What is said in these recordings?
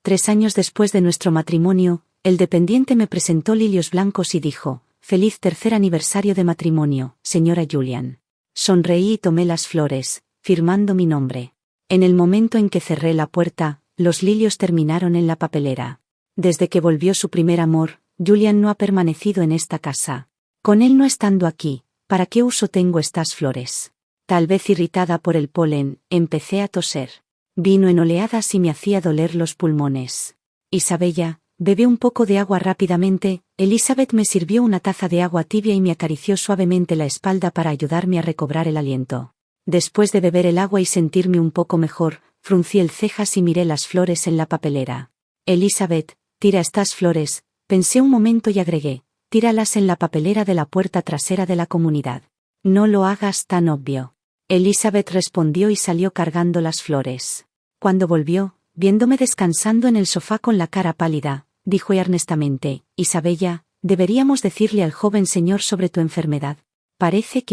3 años después de nuestro matrimonio, el dependiente me presentó lirios blancos y dijo: «Feliz 3er aniversario de matrimonio, señora Julian». Sonreí y tomé las flores, firmando mi nombre. En el momento en que cerré la puerta, los lirios terminaron en la papelera. Desde que volvió su primer amor, Julian no ha permanecido en esta casa. Con él no estando aquí, ¿para qué uso tengo estas flores? Tal vez irritada por el polen, empecé a toser. Vino en oleadas y me hacía doler los pulmones. Isabella, bebé un poco de agua rápidamente. Elizabeth me sirvió una taza de agua tibia y me acarició suavemente la espalda para ayudarme a recobrar el aliento. Después de beber el agua y sentirme un poco mejor, fruncí el cejas y miré las flores en la papelera. Elizabeth, tira estas flores, pensé un momento y agregué: tíralas en la papelera de la puerta trasera de la comunidad. No lo hagas tan obvio. Elizabeth respondió y salió cargando las flores. Cuando volvió, viéndome descansando en el sofá con la cara pálida, dijo earnestamente: Isabella, deberíamos decirle al joven señor sobre tu enfermedad. Parece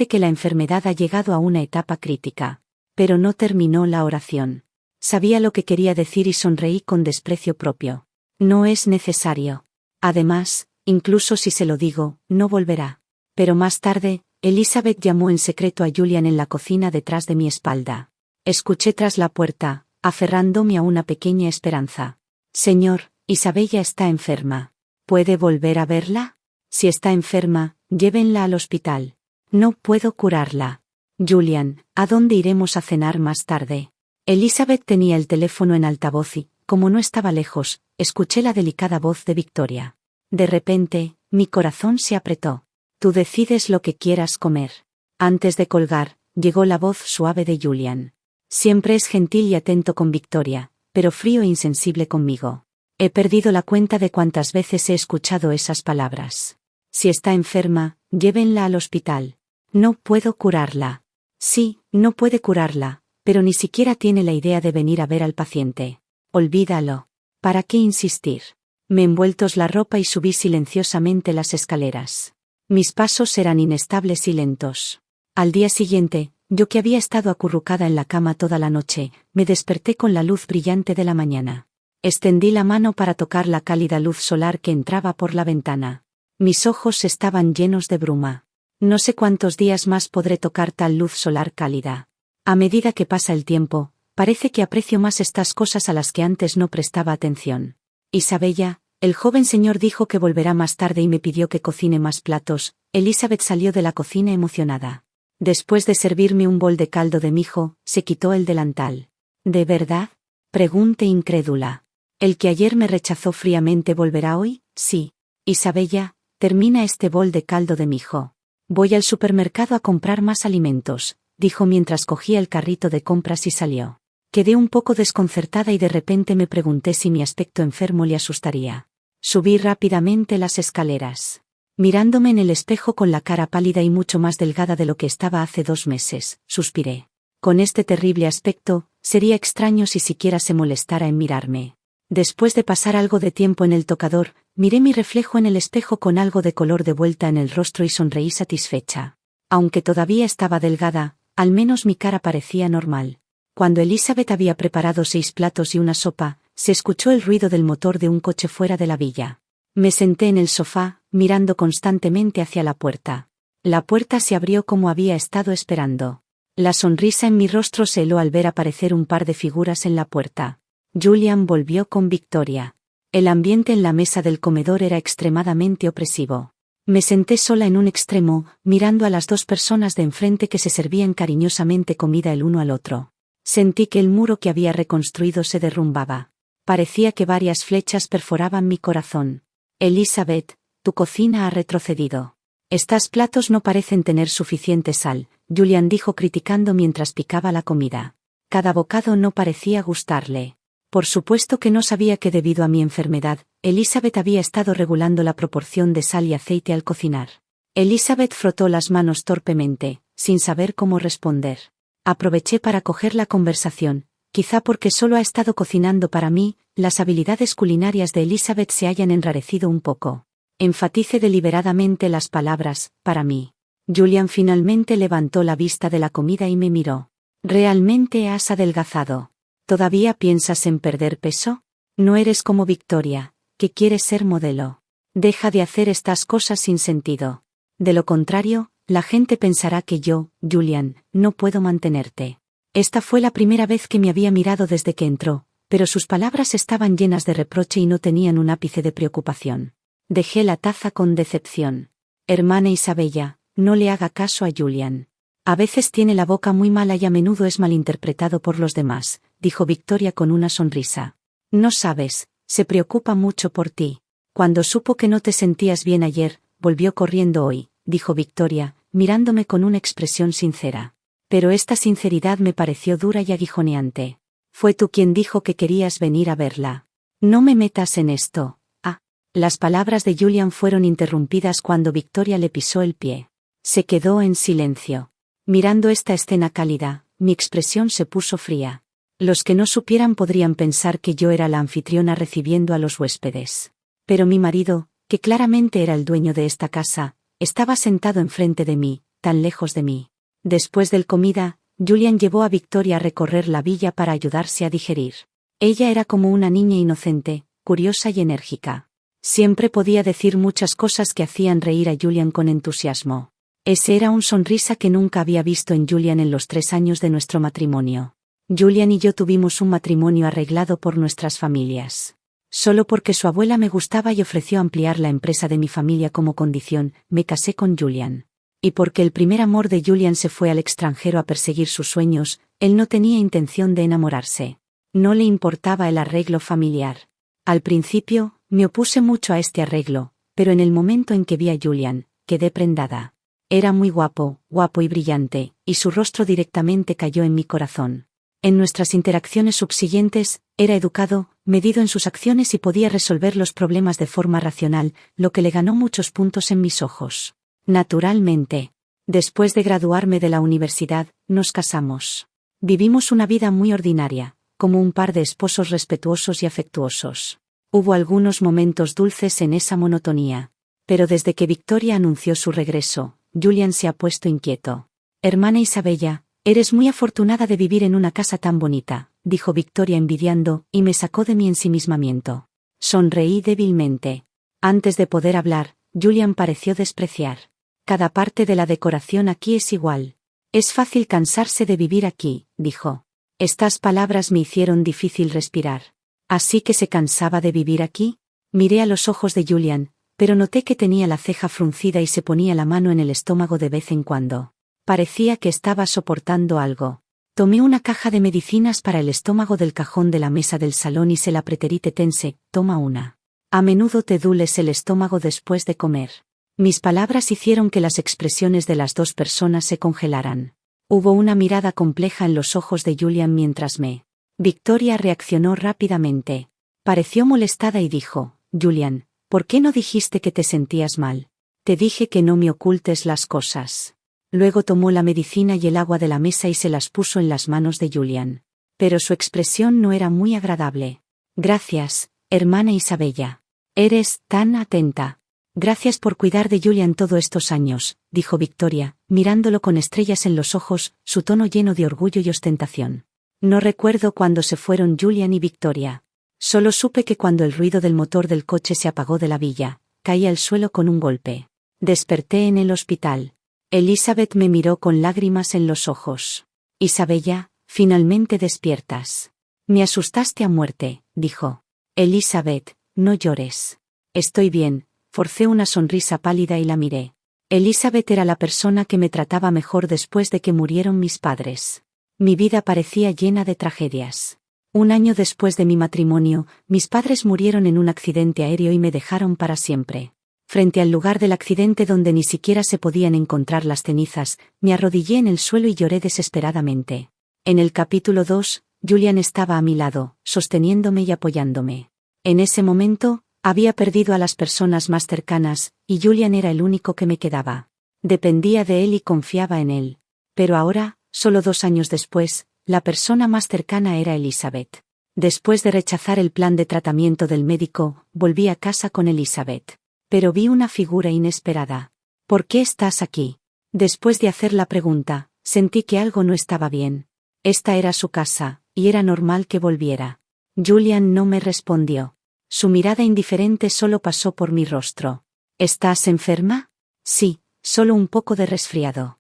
que la enfermedad ha llegado a una etapa crítica. Pero no terminó la oración. Sabía lo que quería decir y sonreí con desprecio propio. No es necesario. Además, incluso si se lo digo, no volverá. Pero más tarde, Elizabeth llamó en secreto a Julian en la cocina detrás de mi espalda. Escuché tras la puerta, aferrándome a una pequeña esperanza. Señor, Isabella está enferma. ¿Puede volver a verla? Si está enferma, llévenla al hospital. No puedo curarla. Julian, ¿a dónde iremos a cenar más tarde? Elizabeth tenía el teléfono en altavoz y, como no estaba lejos, escuché la delicada voz de Victoria. De repente, mi corazón se apretó. Tú decides lo que quieras comer. Antes de colgar, llegó la voz suave de Julian. Siempre es gentil y atento con Victoria, pero frío e insensible conmigo. He perdido la cuenta de cuántas veces he escuchado esas palabras. Si está enferma, llévenla al hospital. No puedo curarla. Sí, no puede curarla, pero ni siquiera tiene la idea de venir a ver al paciente. Olvídalo. ¿Para qué insistir? Me envueltos la ropa y subí silenciosamente las escaleras. Mis pasos eran inestables y lentos. Al día siguiente, yo que había estado acurrucada en la cama toda la noche, me desperté con la luz brillante de la mañana. Extendí la mano para tocar la cálida luz solar que entraba por la ventana. Mis ojos estaban llenos de bruma. No sé cuántos días más podré tocar tal luz solar cálida. A medida que pasa el tiempo, parece que aprecio más estas cosas a las que antes no prestaba atención. Isabella, el joven señor dijo que volverá más tarde y me pidió que cocine más platos. Elizabeth salió de la cocina emocionada. Después de servirme un bol de caldo de mijo, se quitó el delantal. ¿De verdad? Pregunté incrédula. ¿El que ayer me rechazó fríamente volverá hoy? Sí. Isabella, termina este bol de caldo de mijo. Voy al supermercado a comprar más alimentos, dijo mientras cogía el carrito de compras y salió. Quedé un poco desconcertada y de repente me pregunté si mi aspecto enfermo le asustaría. Subí rápidamente las escaleras. Mirándome en el espejo con la cara pálida y mucho más delgada de lo que estaba hace 2 meses, suspiré. Con este terrible aspecto, sería extraño si siquiera se molestara en mirarme. Después de pasar algo de tiempo en el tocador, miré mi reflejo en el espejo con algo de color de vuelta en el rostro y sonreí satisfecha. Aunque todavía estaba delgada, al menos mi cara parecía normal. Cuando Elizabeth había preparado 6 platos y una sopa, se escuchó el ruido del motor de un coche fuera de la villa. Me senté en el sofá, mirando constantemente hacia la puerta. La puerta se abrió como había estado esperando. La sonrisa en mi rostro se heló al ver aparecer un par de figuras en la puerta. Julian volvió con Victoria. El ambiente en la mesa del comedor era extremadamente opresivo. Me senté sola en un extremo, mirando a las 2 personas de enfrente que se servían cariñosamente comida el uno al otro. Sentí que el muro que había reconstruido se derrumbaba. Parecía que varias flechas perforaban mi corazón. Elizabeth, tu cocina ha retrocedido. Estos platos no parecen tener suficiente sal, Julian dijo criticando mientras picaba la comida. Cada bocado no parecía gustarle. Por supuesto que no sabía que debido a mi enfermedad, Elizabeth había estado regulando la proporción de sal y aceite al cocinar. Elizabeth frotó las manos torpemente, sin saber cómo responder. Aproveché para coger la conversación, quizá porque solo ha estado cocinando para mí, las habilidades culinarias de Elizabeth se hayan enrarecido un poco. Enfaticé deliberadamente las palabras, para mí. Julian finalmente levantó la vista de la comida y me miró. Realmente has adelgazado. ¿Todavía piensas en perder peso? No eres como Victoria, que quiere ser modelo. Deja de hacer estas cosas sin sentido. De lo contrario, la gente pensará que yo, Julian, no puedo mantenerte. Esta fue la primera vez que me había mirado desde que entró, pero sus palabras estaban llenas de reproche y no tenían un ápice de preocupación. Dejé la taza con decepción. Hermana Isabella, no le haga caso a Julian. A veces tiene la boca muy mala y a menudo es malinterpretado por los demás, dijo Victoria con una sonrisa. No sabes, se preocupa mucho por ti. Cuando supo que no te sentías bien ayer, volvió corriendo hoy, dijo Victoria, mirándome con una expresión sincera. Pero esta sinceridad me pareció dura y aguijoneante. Fue tú quien dijo que querías venir a verla. No me metas en esto. Ah. Las palabras de Julian fueron interrumpidas cuando Victoria le pisó el pie. Se quedó en silencio. Mirando esta escena cálida, mi expresión se puso fría. Los que no supieran podrían pensar que yo era la anfitriona recibiendo a los huéspedes. Pero mi marido, que claramente era el dueño de esta casa, estaba sentado enfrente de mí, tan lejos de mí. Después del comida, Julian llevó a Victoria a recorrer la villa para ayudarse a digerir. Ella era como una niña inocente, curiosa y enérgica. Siempre podía decir muchas cosas que hacían reír a Julian con entusiasmo. Ese era un sonrisa que nunca había visto en Julian en los 3 años de nuestro matrimonio. Julian y yo tuvimos un matrimonio arreglado por nuestras familias. Solo porque su abuela me gustaba y ofreció ampliar la empresa de mi familia como condición, me casé con Julian. Y porque el primer amor de Julian se fue al extranjero a perseguir sus sueños, él no tenía intención de enamorarse. No le importaba el arreglo familiar. Al principio, me opuse mucho a este arreglo, pero en el momento en que vi a Julian, quedé prendada. Era muy guapo, guapo y brillante, y su rostro directamente cayó en mi corazón. En nuestras interacciones subsiguientes, era educado, medido en sus acciones y podía resolver los problemas de forma racional, lo que le ganó muchos puntos en mis ojos. Naturalmente. Después de graduarme de la universidad, nos casamos. Vivimos una vida muy ordinaria, como un par de esposos respetuosos y afectuosos. Hubo algunos momentos dulces en esa monotonía. Pero desde que Victoria anunció su regreso, Julian se ha puesto inquieto. Hermana Isabella, eres muy afortunada de vivir en una casa tan bonita, dijo Victoria envidiando, y me sacó de mi ensimismamiento. Sonreí débilmente. Antes de poder hablar, Julian pareció despreciar. Cada parte de la decoración aquí es igual. Es fácil cansarse de vivir aquí, dijo. Estas palabras me hicieron difícil respirar. ¿Así que se cansaba de vivir aquí? Miré a los ojos de Julian, pero noté que tenía la ceja fruncida y se ponía la mano en el estómago de vez en cuando. Parecía que estaba soportando algo. Tomé una caja de medicinas para el estómago del cajón de la mesa del salón y se la preterite tense, toma una. A menudo te dules el estómago después de comer. Mis palabras hicieron que las expresiones de las dos personas se congelaran. Hubo una mirada compleja en los ojos de Julian mientras me. Victoria reaccionó rápidamente. Pareció molestada y dijo, Julian, ¿por qué no dijiste que te sentías mal? Te dije que no me ocultes las cosas. Luego tomó la medicina y el agua de la mesa y se las puso en las manos de Julian. Pero su expresión no era muy agradable. Gracias, hermana Isabella. Eres tan atenta. Gracias por cuidar de Julian todos estos años, dijo Victoria, mirándolo con estrellas en los ojos, su tono lleno de orgullo y ostentación. No recuerdo cuándo se fueron Julian y Victoria. Solo supe que cuando el ruido del motor del coche se apagó de la villa, caí al suelo con un golpe. Desperté en el hospital. Elizabeth me miró con lágrimas en los ojos. Isabella, finalmente despiertas. Me asustaste a muerte, dijo. Elizabeth, no llores. Estoy bien, forcé una sonrisa pálida y la miré. Elizabeth era la persona que me trataba mejor después de que murieron mis padres. Mi vida parecía llena de tragedias. 1 año después de mi matrimonio, mis padres murieron en un accidente aéreo y me dejaron para siempre. Frente al lugar del accidente donde ni siquiera se podían encontrar las cenizas, me arrodillé en el suelo y lloré desesperadamente. En el capítulo 2, Julian estaba a mi lado, sosteniéndome y apoyándome. En ese momento, había perdido a las personas más cercanas, y Julian era el único que me quedaba. Dependía de él y confiaba en él. Pero ahora, solo 2 años después, la persona más cercana era Elizabeth. Después de rechazar el plan de tratamiento del médico, volví a casa con Elizabeth. Pero vi una figura inesperada. ¿Por qué estás aquí? Después de hacer la pregunta, sentí que algo no estaba bien. Esta era su casa, y era normal que volviera. Julian no me respondió. Su mirada indiferente solo pasó por mi rostro. ¿Estás enferma? Sí, solo un poco de resfriado.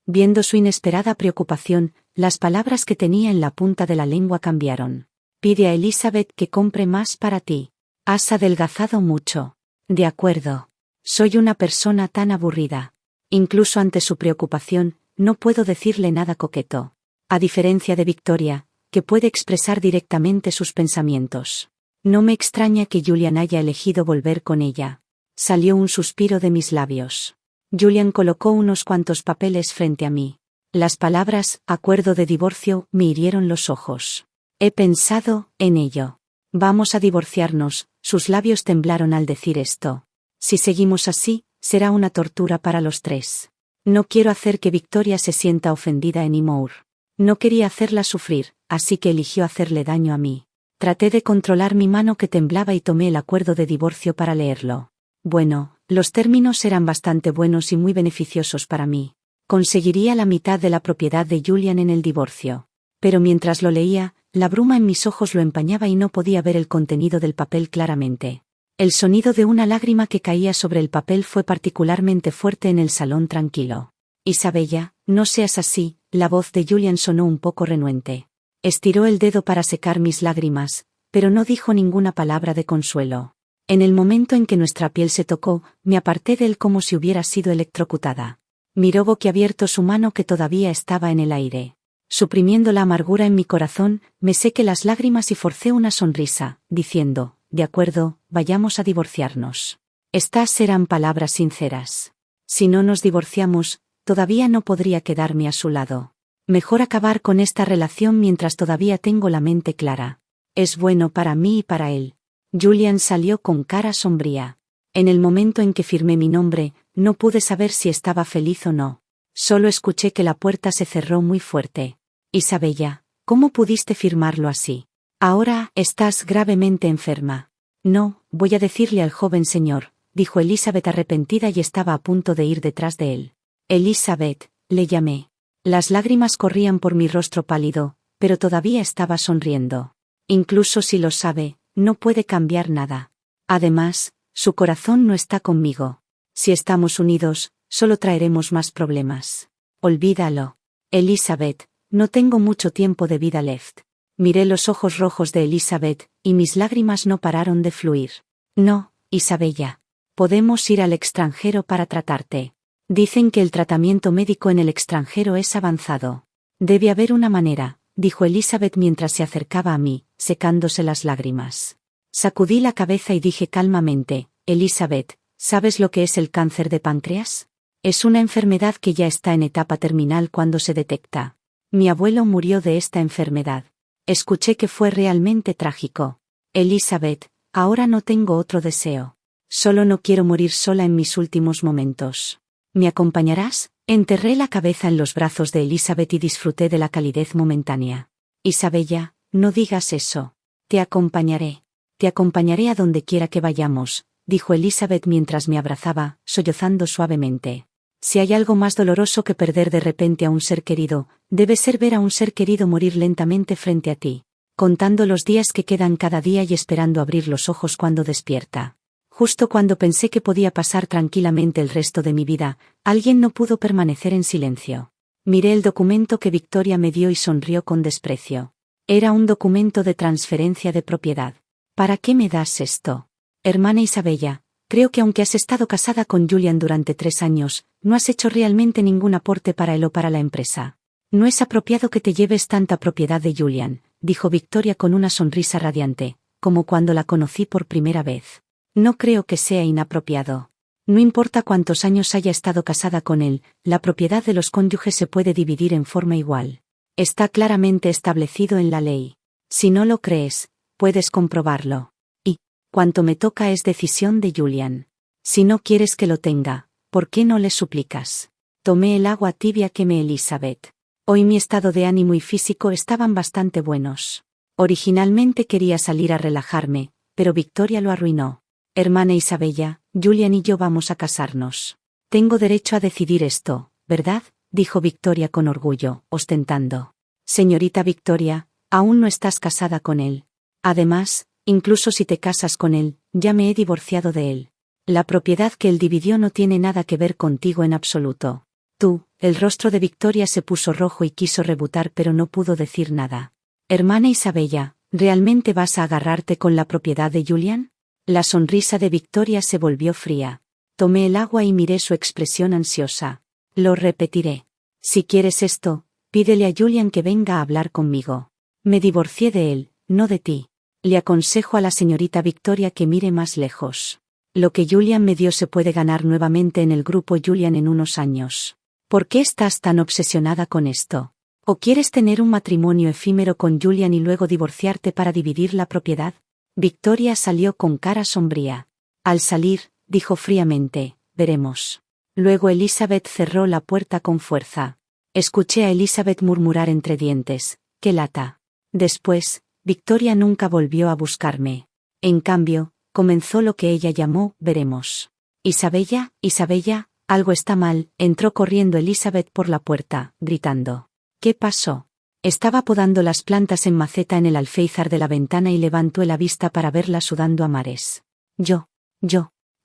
Viendo su inesperada preocupación, las palabras que tenía en la punta de la lengua cambiaron. Pide a Elizabeth que compre más para ti. Has adelgazado mucho. De acuerdo. Soy una persona tan aburrida. Incluso ante su preocupación, no puedo decirle nada coqueto. A diferencia de Victoria, que puede expresar directamente sus pensamientos. No me extraña que Julian haya elegido volver con ella. Salió un suspiro de mis labios. Julian colocó unos cuantos papeles frente a mí. Las palabras, acuerdo de divorcio, me hirieron los ojos. He pensado en ello. Vamos a divorciarnos, sus labios temblaron al decir esto. Si seguimos así, será una tortura para los tres. No quiero hacer que Victoria se sienta ofendida en Moore. No quería hacerla sufrir, así que eligió hacerle daño a mí. Traté de controlar mi mano que temblaba y tomé el acuerdo de divorcio para leerlo. Bueno, los términos eran bastante buenos y muy beneficiosos para mí. Conseguiría la mitad de la propiedad de Julian en el divorcio. Pero mientras lo leía, la bruma en mis ojos lo empañaba y no podía ver el contenido del papel claramente. El sonido de una lágrima que caía sobre el papel fue particularmente fuerte en el salón tranquilo. Isabella, no seas así, la voz de Julian sonó un poco renuente. Estiró el dedo para secar mis lágrimas, pero no dijo ninguna palabra de consuelo. En el momento en que nuestra piel se tocó, me aparté de él como si hubiera sido electrocutada. Miró boquiabierto su mano que todavía estaba en el aire. Suprimiendo la amargura en mi corazón, me sequé las lágrimas y forcé una sonrisa, diciendo, de acuerdo, vayamos a divorciarnos. Estas eran palabras sinceras. Si no nos divorciamos, todavía no podría quedarme a su lado. Mejor acabar con esta relación mientras todavía tengo la mente clara. Es bueno para mí y para él. Julian salió con cara sombría. En el momento en que firmé mi nombre, no pude saber si estaba feliz o no. Solo escuché que la puerta se cerró muy fuerte. Isabella, ¿cómo pudiste firmarlo así? Ahora estás gravemente enferma. No, voy a decirle al joven señor, dijo Elizabeth arrepentida y estaba a punto de ir detrás de él. Elizabeth, le llamé. Las lágrimas corrían por mi rostro pálido, pero todavía estaba sonriendo. Incluso si lo sabe, no puede cambiar nada. Además, su corazón no está conmigo. Si estamos unidos, solo traeremos más problemas. Olvídalo. Elizabeth, no tengo mucho tiempo de vida left. Miré los ojos rojos de Elizabeth, y mis lágrimas no pararon de fluir. No, Isabella. Podemos ir al extranjero para tratarte. Dicen que el tratamiento médico en el extranjero es avanzado. Debe haber una manera, dijo Elizabeth mientras se acercaba a mí, secándose las lágrimas. Sacudí la cabeza y dije calmamente, Elizabeth, ¿sabes lo que es el cáncer de páncreas? Es una enfermedad que ya está en etapa terminal cuando se detecta. Mi abuelo murió de esta enfermedad. Escuché que fue realmente trágico. Elizabeth, ahora no tengo otro deseo. Solo no quiero morir sola en mis últimos momentos. ¿Me acompañarás? Enterré la cabeza en los brazos de Elizabeth y disfruté de la calidez momentánea. Isabella, no digas eso. Te acompañaré. Te acompañaré a donde quiera que vayamos, dijo Elizabeth mientras me abrazaba, sollozando suavemente. Si hay algo más doloroso que perder de repente a un ser querido, debe ser ver a un ser querido morir lentamente frente a ti, contando los días que quedan cada día y esperando abrir los ojos cuando despierta. Justo cuando pensé que podía pasar tranquilamente el resto de mi vida, alguien no pudo permanecer en silencio. Miré el documento que Victoria me dio y sonrió con desprecio. Era un documento de transferencia de propiedad. ¿Para qué me das esto? Hermana Isabella, creo que aunque has estado casada con Julian durante 3 años, no has hecho realmente ningún aporte para él o para la empresa. No es apropiado que te lleves tanta propiedad de Julian, dijo Victoria con una sonrisa radiante, como cuando la conocí por primera vez. No creo que sea inapropiado. No importa cuántos años haya estado casada con él, la propiedad de los cónyuges se puede dividir en forma igual. Está claramente establecido en la ley. Si no lo crees, puedes comprobarlo. Y, cuanto me toca es decisión de Julian. Si no quieres que lo tenga, ¿por qué no le suplicas? Tomé el agua tibia que me Elizabeth. Hoy mi estado de ánimo y físico estaban bastante buenos. Originalmente quería salir a relajarme, pero Victoria lo arruinó. Hermana Isabella, Julian y yo vamos a casarnos. Tengo derecho a decidir esto, ¿verdad? Dijo Victoria con orgullo, ostentando. Señorita Victoria, Aún no estás casada con él. Además, incluso si te casas con él, ya me he divorciado de él. La propiedad que él dividió no tiene nada que ver contigo en absoluto. Tú, el rostro de Victoria se puso rojo y quiso rebutar pero no pudo decir nada. Hermana Isabella, ¿realmente vas a agarrarte con la propiedad de Julian? La sonrisa de Victoria se volvió fría. Tomé el agua y miré su expresión ansiosa. Lo repetiré. Si quieres esto, pídele a Julian que venga a hablar conmigo. Me divorcié de él, no de ti. Le aconsejo a la señorita Victoria que mire más lejos. Lo que Julian me dio se puede ganar nuevamente en el grupo Julian en unos años. ¿Por qué estás tan obsesionada con esto? ¿O quieres tener un matrimonio efímero con Julian y luego divorciarte para dividir la propiedad? Victoria salió con cara sombría. Al salir, dijo fríamente, veremos. Luego Elizabeth cerró la puerta con fuerza. Escuché a Elizabeth murmurar entre dientes, ¡qué lata! Después, Victoria nunca volvió a buscarme. En cambio, comenzó lo que ella llamó, veremos. Isabella, Isabella, algo está mal, entró corriendo Elizabeth por la puerta, gritando. ¿Qué pasó? Estaba podando las plantas en maceta en el alféizar de la ventana y levantó la vista para verla sudando a mares. Yo.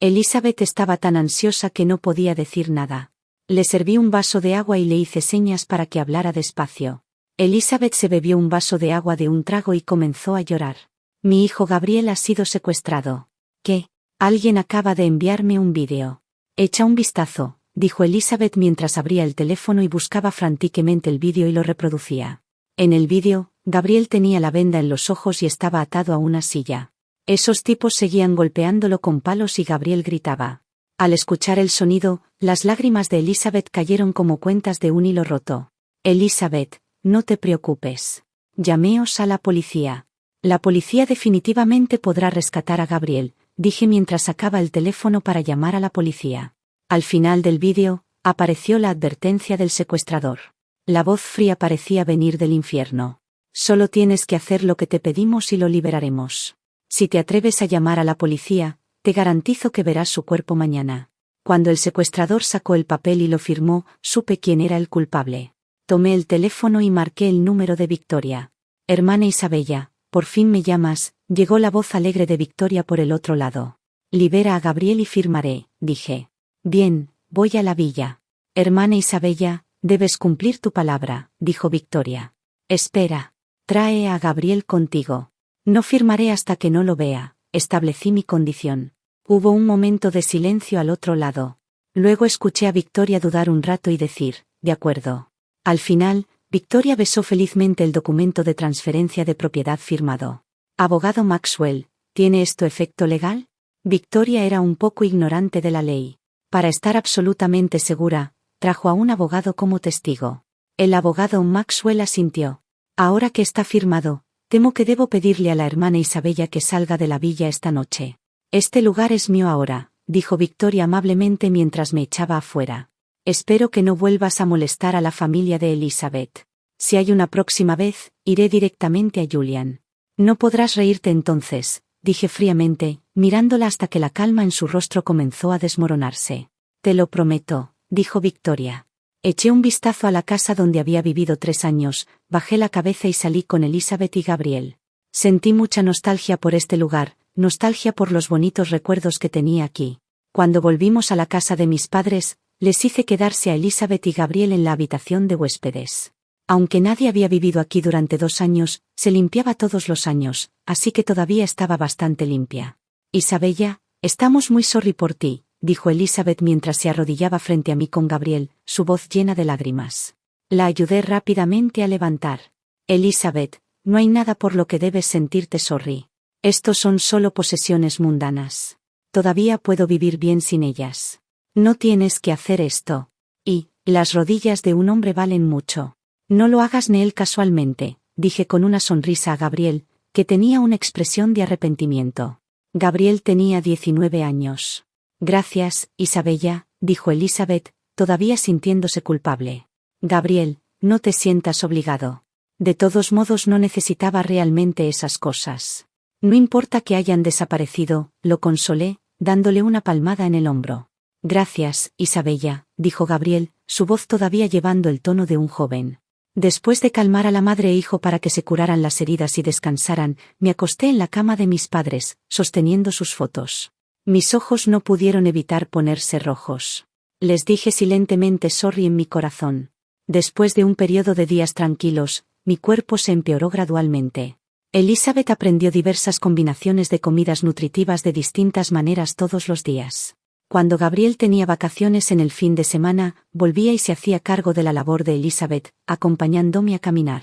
Elizabeth estaba tan ansiosa que no podía decir nada. Le serví un vaso de agua y le hice señas para que hablara despacio. Elizabeth se bebió un vaso de agua de un trago y comenzó a llorar. Mi hijo Gabriel ha sido secuestrado. ¿Qué? Alguien acaba de enviarme un vídeo. Echa un vistazo, dijo Elizabeth mientras abría el teléfono y buscaba franticamente el vídeo y lo reproducía. En el vídeo, Gabriel tenía la venda en los ojos y estaba atado a una silla. Esos tipos seguían golpeándolo con palos y Gabriel gritaba. Al escuchar el sonido, las lágrimas de Elizabeth cayeron como cuentas de un hilo roto. Elizabeth, no te preocupes. Llameos a la policía. La policía definitivamente podrá rescatar a Gabriel, dije mientras sacaba el teléfono para llamar a la policía. Al final del vídeo, apareció la advertencia del secuestrador. La voz fría parecía venir del infierno. Solo tienes que hacer lo que te pedimos y lo liberaremos. Si te atreves a llamar a la policía, te garantizo que verás su cuerpo mañana. Cuando el secuestrador sacó el papel y lo firmó, supe quién era el culpable. Tomé el teléfono y marqué el número de Victoria. Hermana Isabella, por fin me llamas, llegó la voz alegre de Victoria por el otro lado. Libera a Gabriel y firmaré, dije. Bien, voy a la villa. Hermana Isabella, debes cumplir tu palabra, dijo Victoria. Espera. Trae a Gabriel contigo. No firmaré hasta que no lo vea, establecí mi condición. Hubo un momento de silencio al otro lado. Luego escuché a Victoria dudar un rato y decir, de acuerdo. Al final, Victoria besó felizmente el documento de transferencia de propiedad firmado. Abogado Maxwell, ¿tiene esto efecto legal? Victoria era un poco ignorante de la ley. Para estar absolutamente segura, trajo a un abogado como testigo. El abogado Maxwell asintió. Ahora que está firmado, temo que debo pedirle a la hermana Isabella que salga de la villa esta noche. Este lugar es mío ahora, dijo Victoria amablemente mientras me echaba afuera. Espero que no vuelvas a molestar a la familia de Elizabeth. Si hay una próxima vez, iré directamente a Julian. No podrás reírte entonces, dije fríamente, mirándola hasta que la calma en su rostro comenzó a desmoronarse. Te lo prometo, dijo Victoria. Eché un vistazo a la casa donde había vivido 3 años, bajé la cabeza y salí con Elizabeth y Gabriel. Sentí mucha nostalgia por este lugar, nostalgia por los bonitos recuerdos que tenía aquí. Cuando volvimos a la casa de mis padres, les hice quedarse a Elizabeth y Gabriel en la habitación de huéspedes. Aunque nadie había vivido aquí durante 2 años, se limpiaba todos los años, así que todavía estaba bastante limpia. Isabella, estamos muy sorry por ti, dijo Elizabeth mientras se arrodillaba frente a mí con Gabriel, su voz llena de lágrimas. La ayudé rápidamente a levantar. Elizabeth, no hay nada por lo que debes sentirte sorry. Estos son solo posesiones mundanas. Todavía puedo vivir bien sin ellas. No tienes que hacer esto. Y, las rodillas de un hombre valen mucho. No lo hagas ni él casualmente, dije con una sonrisa a Gabriel, que tenía una expresión de arrepentimiento. Gabriel tenía 19 años. Gracias, Isabella, dijo Elizabeth, todavía sintiéndose culpable. Gabriel, no te sientas obligado. De todos modos no necesitaba realmente esas cosas. No importa que hayan desaparecido, lo consolé, dándole una palmada en el hombro. Gracias, Isabella, dijo Gabriel, su voz todavía llevando el tono de un joven. Después de calmar a la madre e hijo para que se curaran las heridas y descansaran, me acosté en la cama de mis padres, sosteniendo sus fotos. Mis ojos no pudieron evitar ponerse rojos. Les dije silentemente sorry en mi corazón. Después de un periodo de días tranquilos, mi cuerpo se empeoró gradualmente. Elizabeth aprendió diversas combinaciones de comidas nutritivas de distintas maneras todos los días. Cuando Gabriel tenía vacaciones en el fin de semana, volvía y se hacía cargo de la labor de Elizabeth, acompañándome a caminar.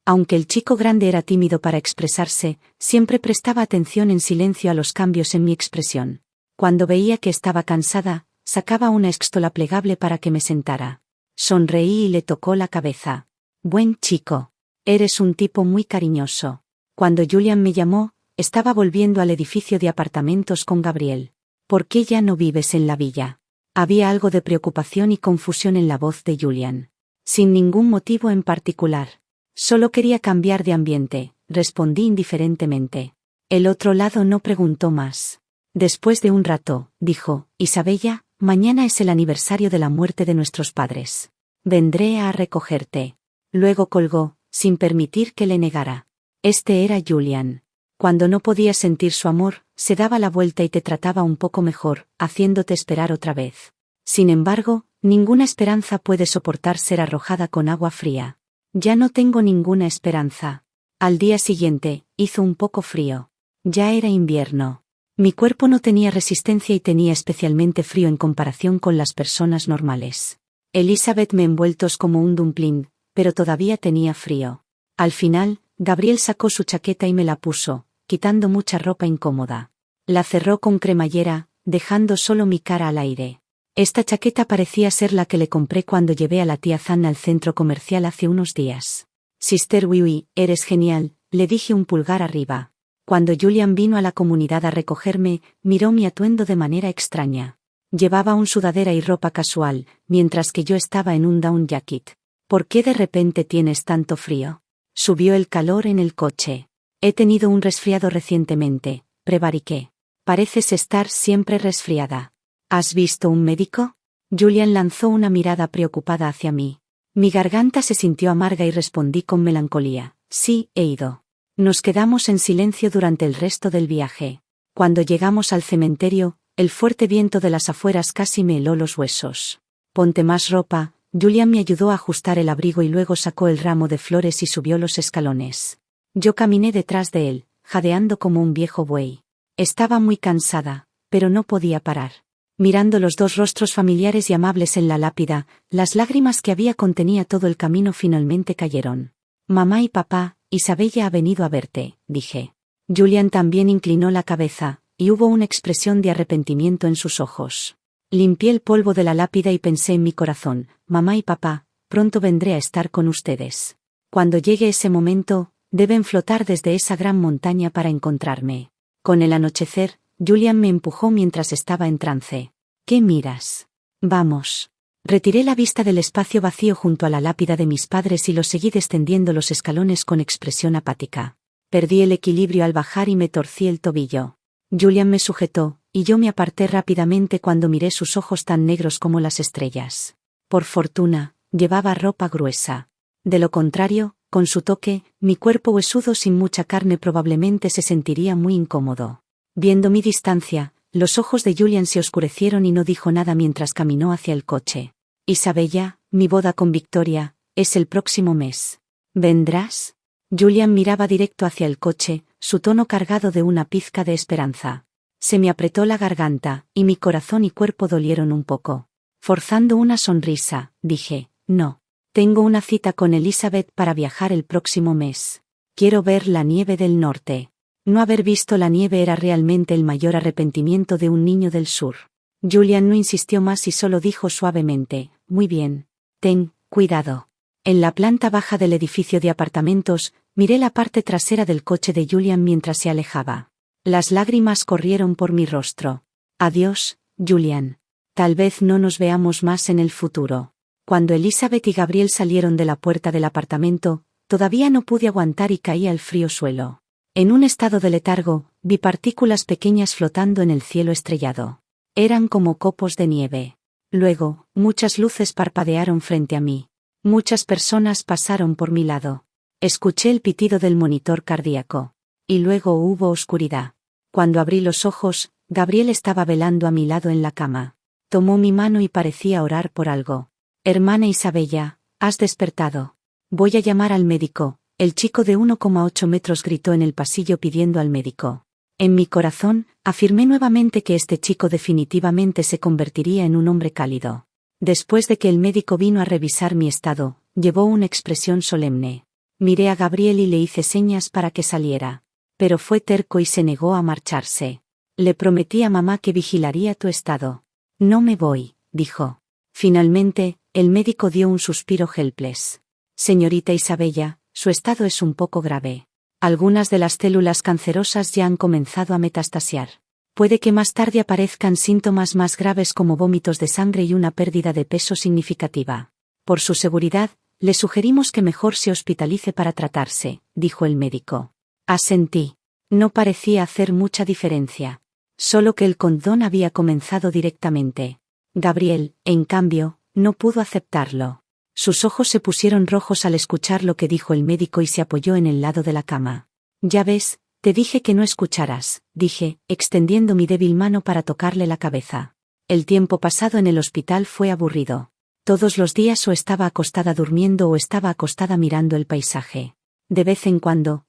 Aunque el chico grande era tímido para expresarse, siempre prestaba atención en silencio a los cambios en mi expresión. Cuando veía que estaba cansada, sacaba una extola plegable para que me sentara. Sonreí y le tocó la cabeza. Buen chico. Eres un tipo muy cariñoso. Cuando Julian me llamó, estaba volviendo al edificio de apartamentos con Gabriel. ¿Por qué ya no vives en la villa? Había algo de preocupación y confusión en la voz de Julian. Sin ningún motivo en particular. Solo quería cambiar de ambiente, respondí indiferentemente. El otro lado no preguntó más. Después de un rato, dijo, Isabella, mañana es el aniversario de la muerte de nuestros padres. Vendré a recogerte. Luego colgó, sin permitir que le negara. Este era Julian. Cuando no podías sentir su amor, se daba la vuelta y te trataba un poco mejor, haciéndote esperar otra vez. Sin embargo, ninguna esperanza puede soportar ser arrojada con agua fría. Ya no tengo ninguna esperanza. Al día siguiente, hizo un poco frío. Ya era invierno. Mi cuerpo no tenía resistencia y tenía especialmente frío en comparación con las personas normales. Elizabeth me envueltos como un dumpling, pero todavía tenía frío. Al final, Gabriel sacó su chaqueta y me la puso, quitando mucha ropa incómoda. La cerró con cremallera, dejando solo mi cara al aire. Esta chaqueta parecía ser la que le compré cuando llevé a la tía Zan al centro comercial hace unos días. Sister Wiwi, eres genial, le dije un pulgar arriba. Cuando Julian vino a la comunidad a recogerme, miró mi atuendo de manera extraña. Llevaba un sudadera y ropa casual, mientras que yo estaba en un down jacket. ¿Por qué de repente tienes tanto frío? Subió el calor en el coche. He tenido un resfriado recientemente, prevariqué. Pareces estar siempre resfriada. ¿Has visto un médico? Julian lanzó una mirada preocupada hacia mí. Mi garganta se sintió amarga y respondí con melancolía. Sí, he ido. Nos quedamos en silencio durante el resto del viaje. Cuando llegamos al cementerio, el fuerte viento de las afueras casi me heló los huesos. Ponte más ropa. Julian me ayudó a ajustar el abrigo y luego sacó el ramo de flores y subió los escalones. Yo caminé detrás de él, jadeando como un viejo buey. Estaba muy cansada, pero no podía parar. Mirando los dos rostros familiares y amables en la lápida, las lágrimas que había contenía todo el camino finalmente cayeron. Mamá y papá, Isabella ha venido a verte, dije. Julian también inclinó la cabeza, y hubo una expresión de arrepentimiento en sus ojos. Limpié el polvo de la lápida y pensé en mi corazón, mamá y papá, pronto vendré a estar con ustedes. Cuando llegue ese momento, deben flotar desde esa gran montaña para encontrarme. Con el anochecer, Julian me empujó mientras estaba en trance. ¿Qué miras? Vamos. Retiré la vista del espacio vacío junto a la lápida de mis padres y lo seguí descendiendo los escalones con expresión apática. Perdí el equilibrio al bajar y me torcí el tobillo. Julian me sujetó, y yo me aparté rápidamente cuando miré sus ojos tan negros como las estrellas. Por fortuna, llevaba ropa gruesa. De lo contrario, con su toque, mi cuerpo huesudo sin mucha carne probablemente se sentiría muy incómodo. Viendo mi distancia, los ojos de Julian se oscurecieron y no dijo nada mientras caminó hacia el coche. Isabella, mi boda con Victoria, es el próximo mes. ¿Vendrás? Julian miraba directo hacia el coche, su tono cargado de una pizca de esperanza. Se me apretó la garganta, y mi corazón y cuerpo dolieron un poco. Forzando una sonrisa, dije, no. Tengo una cita con Elizabeth para viajar el próximo mes. Quiero ver la nieve del norte. No haber visto la nieve era realmente el mayor arrepentimiento de un niño del sur. Julian no insistió más y solo dijo suavemente, muy bien. Ten cuidado. En la planta baja del edificio de apartamentos, miré la parte trasera del coche de Julian mientras se alejaba. Las lágrimas corrieron por mi rostro. Adiós, Julian. Tal vez no nos veamos más en el futuro. Cuando Elizabeth y Gabriel salieron de la puerta del apartamento, todavía no pude aguantar y caí al frío suelo. En un estado de letargo, vi partículas pequeñas flotando en el cielo estrellado. Eran como copos de nieve. Luego, muchas luces parpadearon frente a mí. Muchas personas pasaron por mi lado. Escuché el pitido del monitor cardíaco. Y luego hubo oscuridad. Cuando abrí los ojos, Gabriel estaba velando a mi lado en la cama. Tomó mi mano y parecía orar por algo. Hermana Isabella, has despertado. Voy a llamar al médico. El chico de 1,8 metros gritó en el pasillo pidiendo al médico. En mi corazón, afirmé nuevamente que este chico definitivamente se convertiría en un hombre cálido. Después de que el médico vino a revisar mi estado, llevó una expresión solemne. Miré a Gabriel y le hice señas para que saliera. Pero fue terco y se negó a marcharse. Le prometí a mamá que vigilaría tu estado. No me voy, dijo. Finalmente, el médico dio un suspiro helpless. Señorita Isabella, su estado es un poco grave. Algunas de las células cancerosas ya han comenzado a metastasiar. Puede que más tarde aparezcan síntomas más graves como vómitos de sangre y una pérdida de peso significativa. Por su seguridad, le sugerimos que mejor se hospitalice para tratarse, dijo el médico. Asentí. No parecía hacer mucha diferencia. Solo que el condón había comenzado directamente. Gabriel, en cambio, no pudo aceptarlo. Sus ojos se pusieron rojos al escuchar lo que dijo el médico y se apoyó en el lado de la cama. Ya ves, te dije que no escucharas, dije, extendiendo mi débil mano para tocarle la cabeza. El tiempo pasado en el hospital fue aburrido. Todos los días o estaba acostada durmiendo o estaba acostada mirando el paisaje. De vez en cuando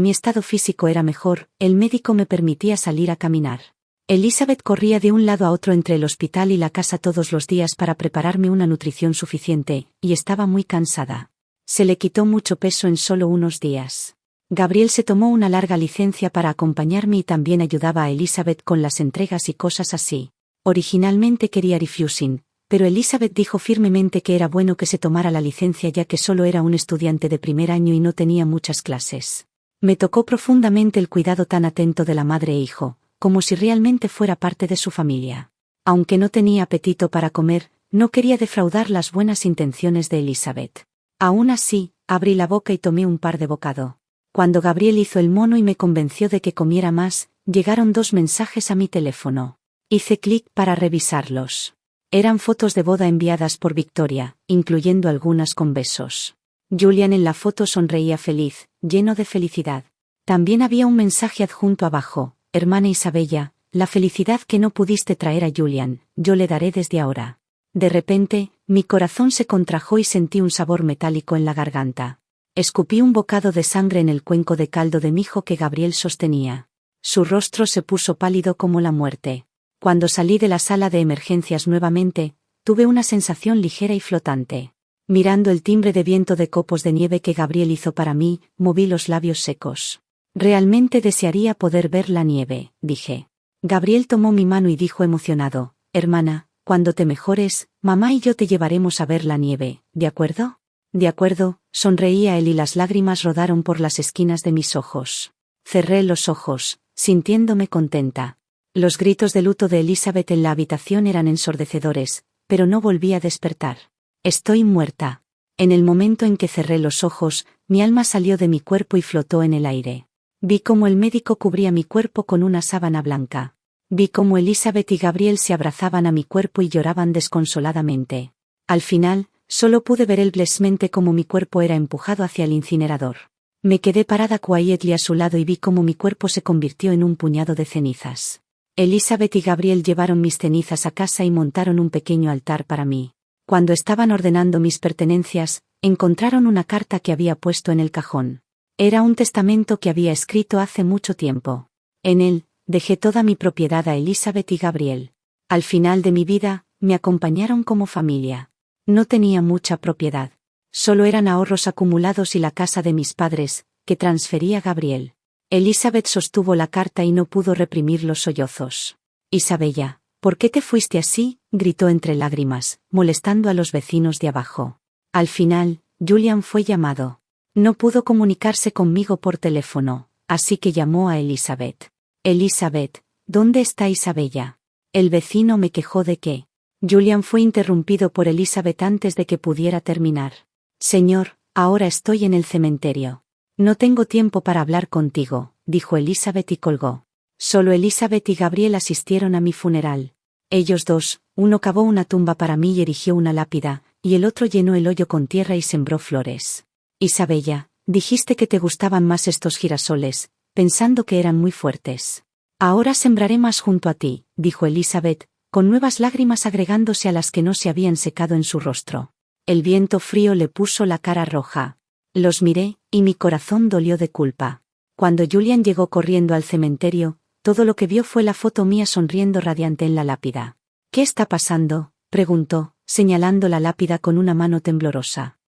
mi estado físico era mejor, el médico me permitía salir a caminar. Elizabeth corría de un lado a otro entre el hospital y la casa todos los días para prepararme una nutrición suficiente, y estaba muy cansada. Se le quitó mucho peso en solo unos días. Gabriel se tomó una larga licencia para acompañarme y también ayudaba a Elizabeth con las entregas y cosas así. Originalmente quería refusing, pero Elizabeth dijo firmemente que era bueno que se tomara la licencia ya que solo era un estudiante de primer año y no tenía muchas clases. Me tocó profundamente el cuidado tan atento de la madre e hijo, como si realmente fuera parte de su familia. Aunque no tenía apetito para comer, no quería defraudar las buenas intenciones de Elizabeth. Aún así, abrí la boca y tomé un par de bocado. Cuando Gabriel hizo el mono y me convenció de que comiera más, llegaron 2 mensajes a mi teléfono. Hice clic para revisarlos. Eran fotos de boda enviadas por Victoria, incluyendo algunas con besos. Julian en la foto sonreía feliz, lleno de felicidad. También había un mensaje adjunto abajo: hermana Isabella, la felicidad que no pudiste traer a Julian, yo le daré desde ahora. De repente, mi corazón se contrajo y sentí un sabor metálico en la garganta. Escupí un bocado de sangre en el cuenco de caldo de mi hijo que Gabriel sostenía. Su rostro se puso pálido como la muerte. Cuando salí de la sala de emergencias nuevamente, tuve una sensación ligera y flotante. Mirando el timbre de viento de copos de nieve que Gabriel hizo para mí, moví los labios secos. Realmente desearía poder ver la nieve, dije. Gabriel tomó mi mano y dijo emocionado: hermana, cuando te mejores, mamá y yo te llevaremos a ver la nieve, ¿de acuerdo? De acuerdo, sonreía él y las lágrimas rodaron por las esquinas de mis ojos. Cerré los ojos, sintiéndome contenta. Los gritos de luto de Elizabeth en la habitación eran ensordecedores, pero no volví a despertar. Estoy muerta. En el momento en que cerré los ojos, mi alma salió de mi cuerpo y flotó en el aire. Vi cómo el médico cubría mi cuerpo con una sábana blanca. Vi cómo Elizabeth y Gabriel se abrazaban a mi cuerpo y lloraban desconsoladamente. Al final, solo pude ver helplessmente cómo mi cuerpo era empujado hacia el incinerador. Me quedé parada quietly a su lado y vi cómo mi cuerpo se convirtió en un puñado de cenizas. Elizabeth y Gabriel llevaron mis cenizas a casa y montaron un pequeño altar para mí. Cuando estaban ordenando mis pertenencias, encontraron una carta que había puesto en el cajón. Era un testamento que había escrito hace mucho tiempo. En él, dejé toda mi propiedad a Elizabeth y Gabriel. Al final de mi vida, me acompañaron como familia. No tenía mucha propiedad. Solo eran ahorros acumulados y la casa de mis padres, que transferí a Gabriel. Elizabeth sostuvo la carta y no pudo reprimir los sollozos. Isabella, ¿por qué te fuiste así?, gritó entre lágrimas, molestando a los vecinos de abajo. Al final, Julian fue llamado. No pudo comunicarse conmigo por teléfono, así que llamó a Elizabeth. Elizabeth, ¿dónde está Isabella? El vecino me quejó de que... Julian fue interrumpido por Elizabeth antes de que pudiera terminar. Señor, ahora estoy en el cementerio. No tengo tiempo para hablar contigo, dijo Elizabeth y colgó. Solo Elizabeth y Gabriel asistieron a mi funeral. Ellos dos, uno cavó una tumba para mí y erigió una lápida, y el otro llenó el hoyo con tierra y sembró flores. Isabella, dijiste que te gustaban más estos girasoles, pensando que eran muy fuertes. Ahora sembraré más junto a ti, dijo Elizabeth, con nuevas lágrimas agregándose a las que no se habían secado en su rostro. El viento frío le puso la cara roja. Los miré, y mi corazón dolió de culpa. Cuando Julian llegó corriendo al cementerio, todo lo que vio fue la foto mía sonriendo radiante en la lápida. «¿Qué está pasando?», preguntó, señalando la lápida con una mano temblorosa.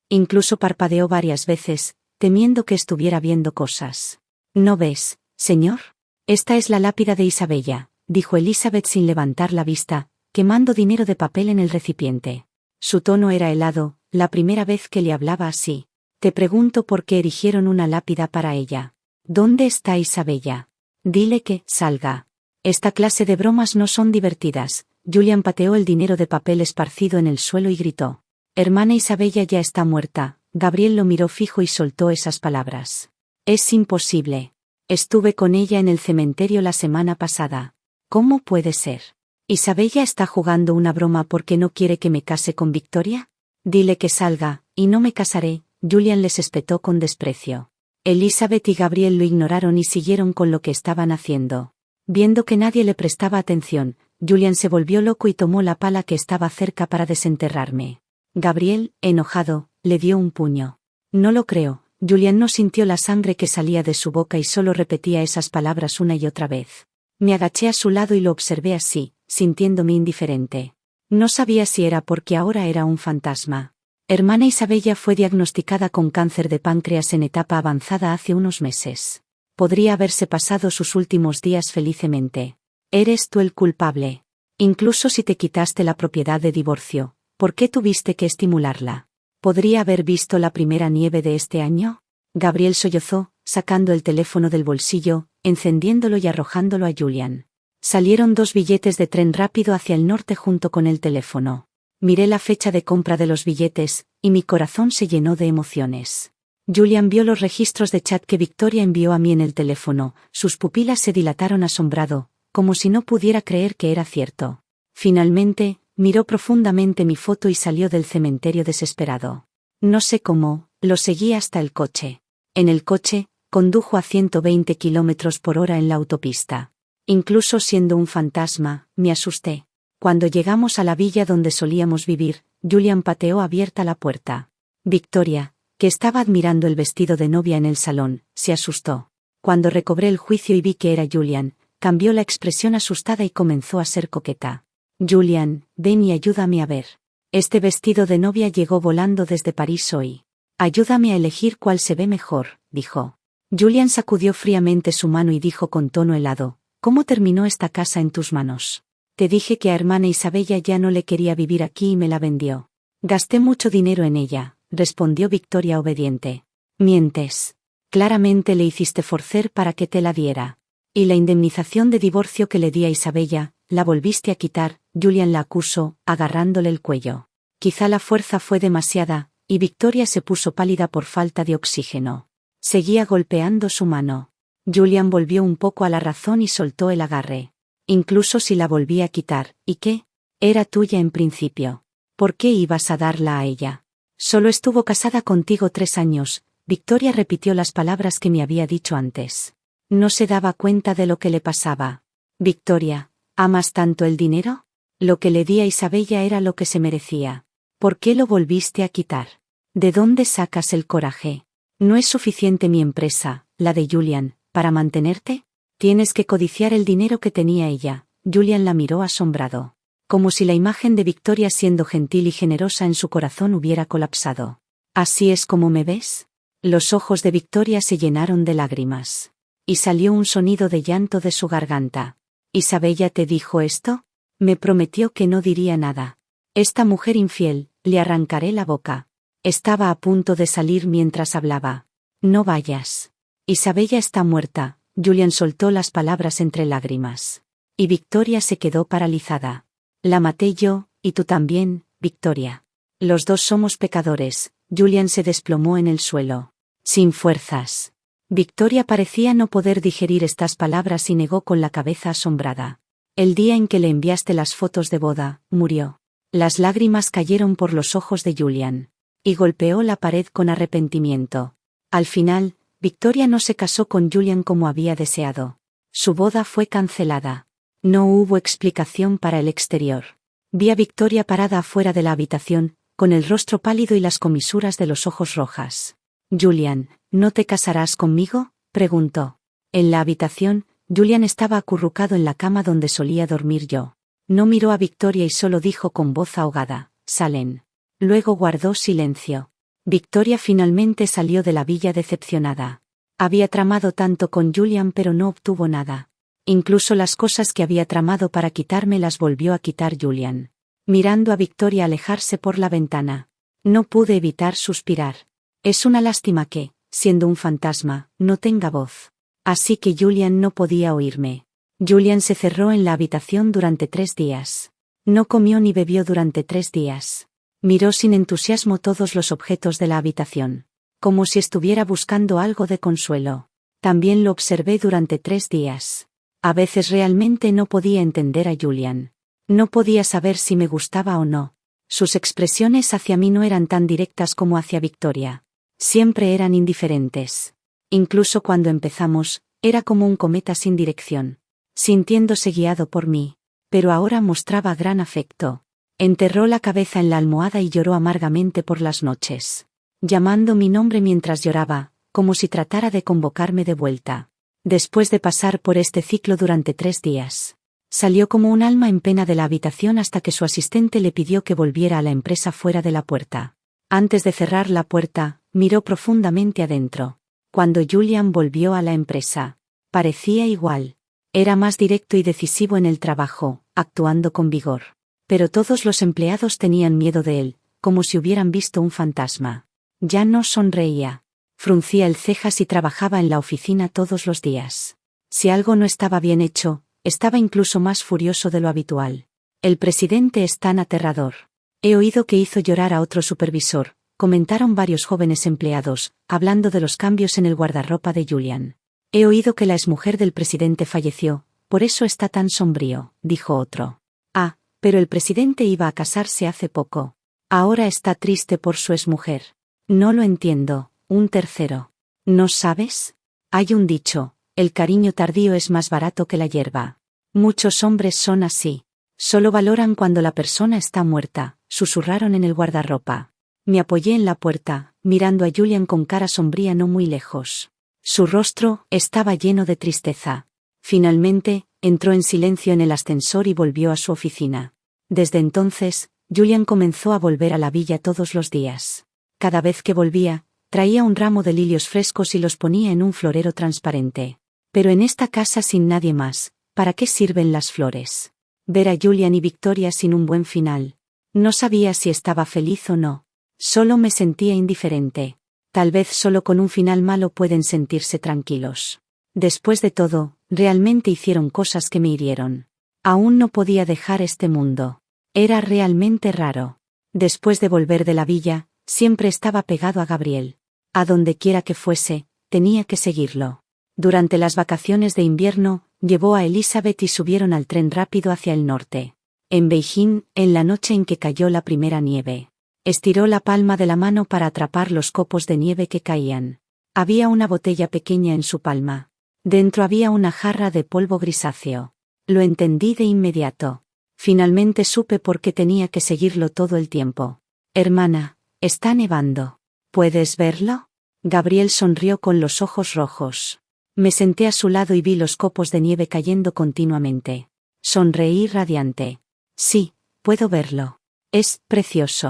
Incluso parpadeó varias veces, temiendo que estuviera viendo cosas. «¿No ves, señor? Esta es la lápida de Isabella», dijo Elizabeth sin levantar la vista, quemando dinero de papel en el recipiente. Su tono era helado, la primera vez que le hablaba así. «Te pregunto por qué erigieron una lápida para ella. ¿Dónde está Isabella? Dile que salga. Esta clase de bromas no son divertidas». Julian pateó el dinero de papel esparcido en el suelo y gritó. «Hermana Isabella ya está muerta». Gabriel lo miró fijo y soltó esas palabras. «Es imposible. Estuve con ella en el cementerio la semana pasada. ¿Cómo puede ser? ¿Isabella está jugando una broma porque no quiere que me case con Victoria? Dile que salga, y no me casaré». Julian les espetó con desprecio. Elizabeth y Gabriel lo ignoraron y siguieron con lo que estaban haciendo. Viendo que nadie le prestaba atención, Julian se volvió loco y tomó la pala que estaba cerca para desenterrarme. Gabriel, enojado, le dio un puño. «No lo creo». Julian no sintió la sangre que salía de su boca y solo repetía esas palabras una y otra vez. Me agaché a su lado y lo observé así, sintiéndome indiferente. No sabía si era porque ahora era un fantasma. Hermana Isabella fue diagnosticada con cáncer de páncreas en etapa avanzada hace unos meses. Podría haberse pasado sus últimos días felicemente. Eres tú el culpable. Incluso si te quitaste la propiedad de divorcio, ¿por qué tuviste que estimularla? ¿Podría haber visto la primera nieve de este año? Gabriel sollozó, sacando el teléfono del bolsillo, encendiéndolo y arrojándolo a Julian. Salieron 2 billetes de tren rápido hacia el norte junto con el teléfono. Miré la fecha de compra de los billetes, y mi corazón se llenó de emociones. Julian vio los registros de chat que Victoria envió a mí en el teléfono, sus pupilas se dilataron asombrado, como si no pudiera creer que era cierto. Finalmente, miró profundamente mi foto y salió del cementerio desesperado. No sé cómo, lo seguí hasta el coche. En el coche, condujo a 120 km/h en la autopista. Incluso siendo un fantasma, me asusté. Cuando llegamos a la villa donde solíamos vivir, Julian pateó abierta la puerta. Victoria, que estaba admirando el vestido de novia en el salón, se asustó. Cuando recobré el juicio y vi que era Julian, cambió la expresión asustada y comenzó a ser coqueta. «Julian, ven y ayúdame a ver. Este vestido de novia llegó volando desde París hoy. Ayúdame a elegir cuál se ve mejor», dijo. Julian sacudió fríamente su mano y dijo con tono helado, «¿Cómo terminó esta casa en tus manos? Te dije que a hermana Isabella ya no le quería vivir aquí y me la vendió. Gasté mucho dinero en ella», respondió Victoria obediente. «Mientes. Claramente le hiciste forcer para que te la diera. Y la indemnización de divorcio que le di a Isabella, la volviste a quitar», Julian la acusó, agarrándole el cuello. Quizá la fuerza fue demasiada, y Victoria se puso pálida por falta de oxígeno. Seguía golpeando su mano. Julian volvió un poco a la razón y soltó el agarre. «Incluso si la volví a quitar, ¿y qué? Era tuya en principio. ¿Por qué ibas a darla a ella? Solo estuvo casada contigo 3 años», Victoria repitió las palabras que me había dicho antes. No se daba cuenta de lo que le pasaba. «Victoria, ¿amas tanto el dinero? Lo que le di a Isabella era lo que se merecía. ¿Por qué lo volviste a quitar? ¿De dónde sacas el coraje? ¿No es suficiente mi empresa, la de Julian, para mantenerte? Tienes que codiciar el dinero que tenía ella». Julian la miró asombrado. Como si la imagen de Victoria siendo gentil y generosa en su corazón hubiera colapsado. «¿Así es como me ves?». Los ojos de Victoria se llenaron de lágrimas. Y salió un sonido de llanto de su garganta. «¿Isabella te dijo esto? Me prometió que no diría nada. Esta mujer infiel, le arrancaré la boca». Estaba a punto de salir mientras hablaba. «No vayas. Isabella está muerta». Julian soltó las palabras entre lágrimas. Y Victoria se quedó paralizada. «La maté yo, y tú también, Victoria. Los dos somos pecadores». Julian se desplomó en el suelo. Sin fuerzas. Victoria parecía no poder digerir estas palabras y negó con la cabeza asombrada. «El día en que le enviaste las fotos de boda, murió. Las lágrimas cayeron por los ojos de Julian. Y golpeó la pared con arrepentimiento. Al final, Victoria no se casó con Julian como había deseado. Su boda fue cancelada. No hubo explicación para el exterior. Vi a Victoria parada afuera de la habitación, con el rostro pálido y las comisuras de los ojos rojas. «Julian, ¿no te casarás conmigo?», preguntó. En la habitación, Julian estaba acurrucado en la cama donde solía dormir yo. No miró a Victoria y solo dijo con voz ahogada: «Salen». Luego guardó silencio. Victoria finalmente salió de la villa decepcionada. Había tramado tanto con Julian pero no obtuvo nada. Incluso las cosas que había tramado para quitarme las volvió a quitar Julian. Mirando a Victoria alejarse por la ventana, no pude evitar suspirar. Es una lástima que, siendo un fantasma, no tenga voz. Así que Julian no podía oírme. Julian se cerró en la habitación durante 3 días. No comió ni bebió durante 3 días. Miró sin entusiasmo todos los objetos de la habitación, como si estuviera buscando algo de consuelo. También lo observé durante 3 días. A veces realmente no podía entender a Julian. No podía saber si me gustaba o no. Sus expresiones hacia mí no eran tan directas como hacia Victoria. Siempre eran indiferentes. Incluso cuando empezamos, era como un cometa sin dirección, sintiéndose guiado por mí. Pero ahora mostraba gran afecto. Enterró la cabeza en la almohada y lloró amargamente por las noches, llamando mi nombre mientras lloraba, como si tratara de convocarme de vuelta. Después de pasar por este ciclo durante 3 días, salió como un alma en pena de la habitación hasta que su asistente le pidió que volviera a la empresa fuera de la puerta. Antes de cerrar la puerta, miró profundamente adentro. Cuando Julian volvió a la empresa, parecía igual. Era más directo y decisivo en el trabajo, actuando con vigor. Pero todos los empleados tenían miedo de él, como si hubieran visto un fantasma. Ya no sonreía. Fruncía el cejas y trabajaba en la oficina todos los días. Si algo no estaba bien hecho, estaba incluso más furioso de lo habitual. El presidente es tan aterrador. He oído que hizo llorar a otro supervisor, comentaron varios jóvenes empleados, hablando de los cambios en el guardarropa de Julian. He oído que la exmujer del presidente falleció, por eso está tan sombrío, dijo otro. Ah, pero el presidente iba a casarse hace poco. Ahora está triste por su exmujer. No lo entiendo, un tercero. ¿No sabes? Hay un dicho: el cariño tardío es más barato que la hierba. Muchos hombres son así. Solo valoran cuando la persona está muerta, susurraron en el guardarropa. Me apoyé en la puerta, mirando a Julian con cara sombría no muy lejos. Su rostro estaba lleno de tristeza. Finalmente, entró en silencio en el ascensor y volvió a su oficina. Desde entonces, Julian comenzó a volver a la villa todos los días. Cada vez que volvía, traía un ramo de lirios frescos y los ponía en un florero transparente. Pero en esta casa sin nadie más, ¿para qué sirven las flores? Ver a Julian y Victoria sin un buen final. No sabía si estaba feliz o no. Solo me sentía indiferente. Tal vez solo con un final malo pueden sentirse tranquilos. Después de todo, realmente hicieron cosas que me hirieron. Aún no podía dejar este mundo. Era realmente raro. Después de volver de la villa, siempre estaba pegado a Gabriel. A donde quiera que fuese, tenía que seguirlo. Durante las vacaciones de invierno, llevó a Elizabeth y subieron al tren rápido hacia el norte. En Beijing, en la noche en que cayó la primera nieve, estiró la palma de la mano para atrapar los copos de nieve que caían. Había una botella pequeña en su palma. Dentro había una jarra de polvo grisáceo. Lo entendí de inmediato. Finalmente supe por qué tenía que seguirlo todo el tiempo. Hermana, está nevando. ¿Puedes verlo? Gabriel sonrió con los ojos rojos. Me senté a su lado y vi los copos de nieve cayendo continuamente. Sonreí radiante. Sí, puedo verlo. Es precioso.